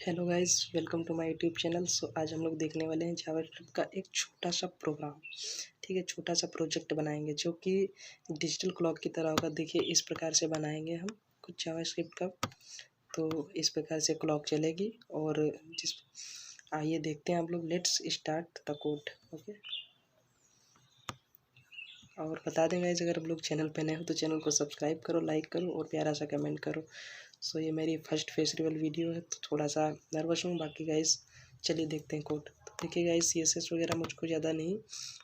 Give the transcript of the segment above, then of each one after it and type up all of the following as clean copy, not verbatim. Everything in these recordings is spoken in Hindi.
Hello guys, welcome to my YouTube channel. So आज हम लोग देखने वाले हैं जावास्क्रिप्ट का एक छोटा सा प्रोग्राम। ठीक है, छोटा सा प्रोजेक्ट बनाएंगे जो कि डिजिटल क्लॉक की तरह होगा। देखिए, इस प्रकार से बनाएंगे हम कुछ जावास्क्रिप्ट का। तो इस प्रकार से क्लॉक चलेगी और जिस आइए देखते हैं आप लोग। Let's start the code. Okay, और बता दें गाइस, अगर आप लोग चैनल पे नए हो तो चैनल को सब्सक्राइब करो, लाइक करो और प्यारा सा कमेंट करो। सो ये मेरी फर्स्ट फेस्टिवल वीडियो है तो थोड़ा सा नर्वस हूँ। बाकी गाइस चलिए देखते हैं कोड। तो देखिए गाइस, CSS वगैरह मुझको ज़्यादा नहीं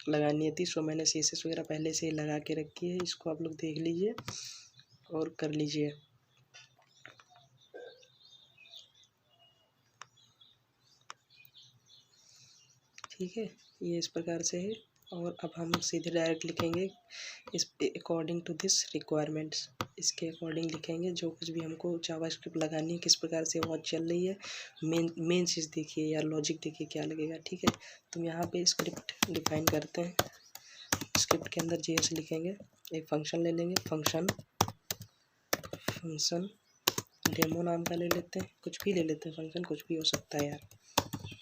लगानी थी, सो मैंने CSS वगैरह पहले से ही लगा के रखी है। इसको आप लोग देख लीजिए और कर लीजिए। ठीक है, ये इस प्रकार से है। और अब हम सीधे डायरेक्ट लिखेंगे इस अकॉर्डिंग टू दिस रिक्वायरमेंट्स। इसके अकॉर्डिंग लिखेंगे जो कुछ भी हमको जावास्क्रिप्ट लगानी है, किस प्रकार से वो चल रही है। मेन चीज़ देखिए या लॉजिक देखिए क्या लगेगा। ठीक है, तो यहाँ पे स्क्रिप्ट डिफाइन करते हैं। स्क्रिप्ट के अंदर JS लिखेंगे, एक फंक्शन ले लेंगे। फंक्शन डेमो नाम का ले लेते हैं, कुछ भी ले लेते हैं। फंक्शन कुछ भी हो सकता है यार।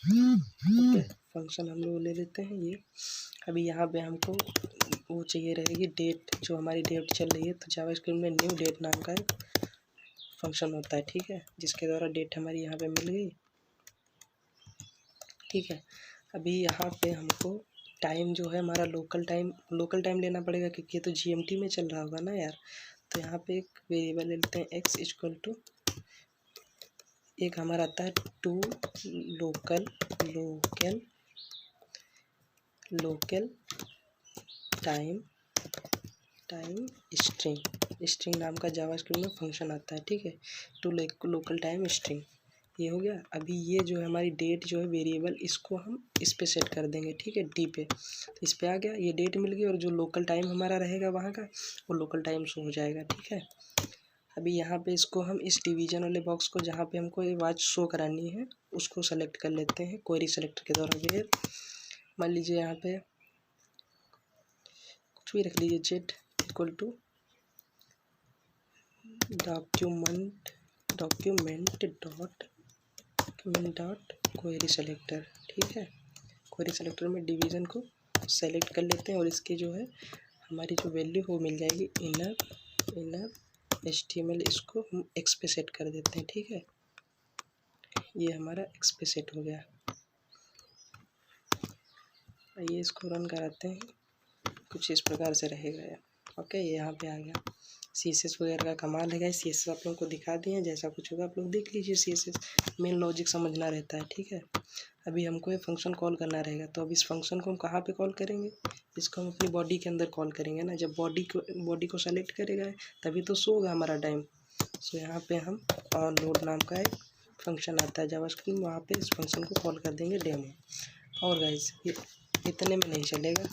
ओके, फंक्शन हम लोग ले लेते हैं ये। अभी यहाँ पे हमको वो चाहिए रहेगी डेट, जो हमारी डेट चल रही है। तो जावास्क्रिप्ट में न्यू डेट नाम का एक फंक्शन होता है। ठीक है, जिसके द्वारा डेट हमारी यहाँ पे मिल गई। ठीक है, अभी यहाँ पे हमको टाइम जो है हमारा लोकल टाइम लेना पड़ेगा, क्योंकि ये तो GMT में चल रहा होगा ना यार। तो यहाँ पे एक वेरिएबल ले लेते हैं x इक्वल टू, एक हमारा आता है टू लोकल टाइम स्ट्रिंग नाम का जावास्क्रिप्ट में फंक्शन आता है। ठीक है, टू लोकल टाइम स्ट्रिंग, ये हो गया। अभी ये जो है हमारी डेट जो है वेरिएबल, इसको हम इस पे सेट कर देंगे। ठीक है, डी पे। तो इस पे आ गया, ये डेट मिल गई और जो लोकल टाइम हमारा रहेगा वहाँ का, वो लोकल टाइम शो हो जाएगा। ठीक है, अभी यहाँ पे इसको हम इस डिवीजन वाले बॉक्स को, जहाँ पे हमको ये आवाज़ शो करानी है, उसको सेलेक्ट कर लेते हैं क्वेरी सेलेक्टर के द्वारा। वेयर मान लीजिए यहाँ पे कुछ भी रख लीजिए, jet equal to document dot query selector. ठीक है, क्वेरी सेलेक्टर में डिवीज़न को सेलेक्ट कर लेते हैं और इसकी जो है हमारी जो वैल्यू वो मिल जाएगी इनर HTML। इसको हम एक्स पे सेट कर देते हैं। ठीक है, ये हमारा एक्स पे सेट हो गया। आइए इसको रन कराते हैं, कुछ इस प्रकार से रहेगा यार। ओके, ये यहाँ पे आ गया। CSS वगैरह का कमाल है। CSS आप लोगों को दिखा दिए, जैसा कुछ होगा आप लोग देख लीजिए। CSS मेन लॉजिक समझना रहता है। ठीक है, अभी हमको ये फंक्शन कॉल करना रहेगा। तो अब इस फंक्शन को हम कहाँ पे कॉल करेंगे? इसको हम अपनी बॉडी के अंदर कॉल करेंगे ना। जब बॉडी को सेलेक्ट करेगा तभी तो शो होगा हमारा टाइम। सो यहाँ पे हम लोड नाम का एक फंक्शन आता है जावास्क्रिप्ट में, वहाँ पे इस फंक्शन को कॉल कर देंगे डेमो। और गाइस ये इतने में नहीं चलेगा।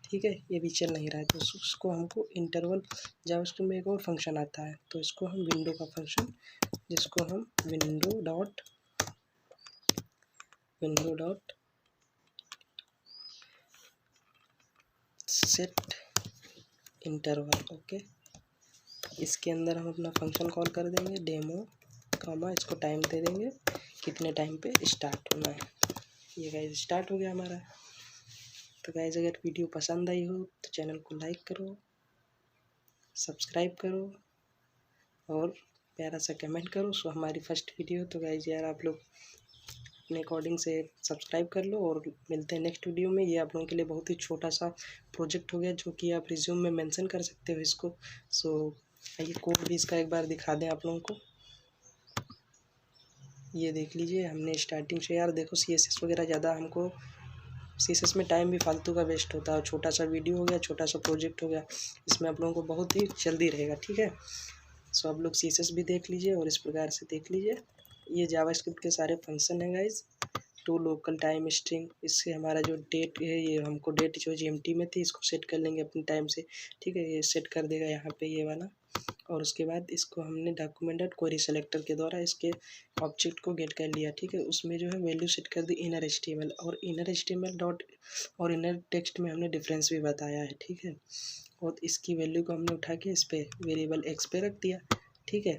ठीक है, ये भी चल नहीं रहा है तो उसको हमको इंटरवल, जावास्क्रिप्ट में एक और फंक्शन आता है, तो इसको हम विंडो का फंक्शन, जिसको हम window dot set interval. Okay, इसके अंदर हम अपना फंक्शन कॉल कर देंगे डेमो कामा, इसको टाइम दे देंगे कितने टाइम पे स्टार्ट होना है। ये गाइस स्टार्ट हो गया हमारा। तो गाइस, अगर वीडियो पसंद आई हो तो चैनल को लाइक करो, सब्सक्राइब करो और प्यारा सा कमेंट करो। सो हमारी फर्स्ट वीडियो, तो गाइस यार आप लोग अपने अकॉर्डिंग से सब्सक्राइब कर लो और मिलते हैं नेक्स्ट वीडियो में। ये आप लोगों के लिए बहुत ही छोटा सा प्रोजेक्ट हो गया, जो कि आप रिज्यूम में मेंशन कर सकते हो इसको। सो आइए कोड भी इसका एक बार दिखा दें आप लोगों को। ये देख लीजिए, हमने स्टार्टिंग से यार देखो CSS वगैरह ज़्यादा हमको, CSS में टाइम भी फालतू का वेस्ट होता है। छोटा सा वीडियो हो गया, छोटा सा प्रोजेक्ट हो गया, इसमें आप लोगों को बहुत ही जल्दी रहेगा। ठीक है, सो आप लोग CSS भी देख लीजिए और इस प्रकार से देख लीजिए। ये जावास्क्रिप्ट के सारे फंक्शन हैं guys. To local time string, इससे हमारा जो डेट है, ये हमको डेट जो GMT में थी, इसको सेट कर लेंगे अपने टाइम से। ठीक है, ये सेट कर देगा यहाँ पे ये वाला। और उसके बाद इसको हमने डॉक्यूमेंट डॉट क्वेरी सेलेक्टर के द्वारा इसके ऑब्जेक्ट को गेट कर लिया। ठीक है, उसमें जो है वैल्यू सेट कर दी इनर HTML, और इनर HTML डॉट और इनर टेक्स्ट में हमने डिफरेंस भी बताया है। ठीक है, और इसकी वैल्यू को हमने उठा के इस पे वेरिएबल एक्स पे रख दिया। ठीक है,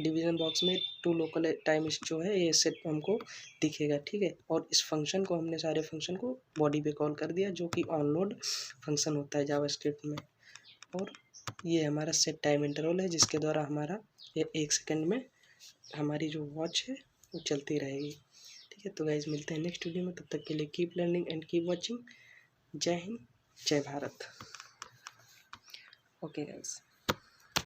डिवीजन बॉक्स में टू लोकल टाइम जो है ये सेट हमको दिखेगा, ठीक है। और इस फंक्शन को हमने सारे फंक्शन को बॉडी पे कॉल कर दिया, जो कि ऑन लोड फंक्शन होता है जावास्क्रिप्ट में। और ये हमारा सेट टाइम इंटरवल है, जिसके द्वारा हमारा ये 1 सेकंड में हमारी जो वॉच है वो चलती रहेगी, ठीक है। तो गाइज मिलते हैं नेक्स्ट वीडियो में, तब तक के लिए keep learning and keep watching. जय हिंद, जय भारत। Okay guys.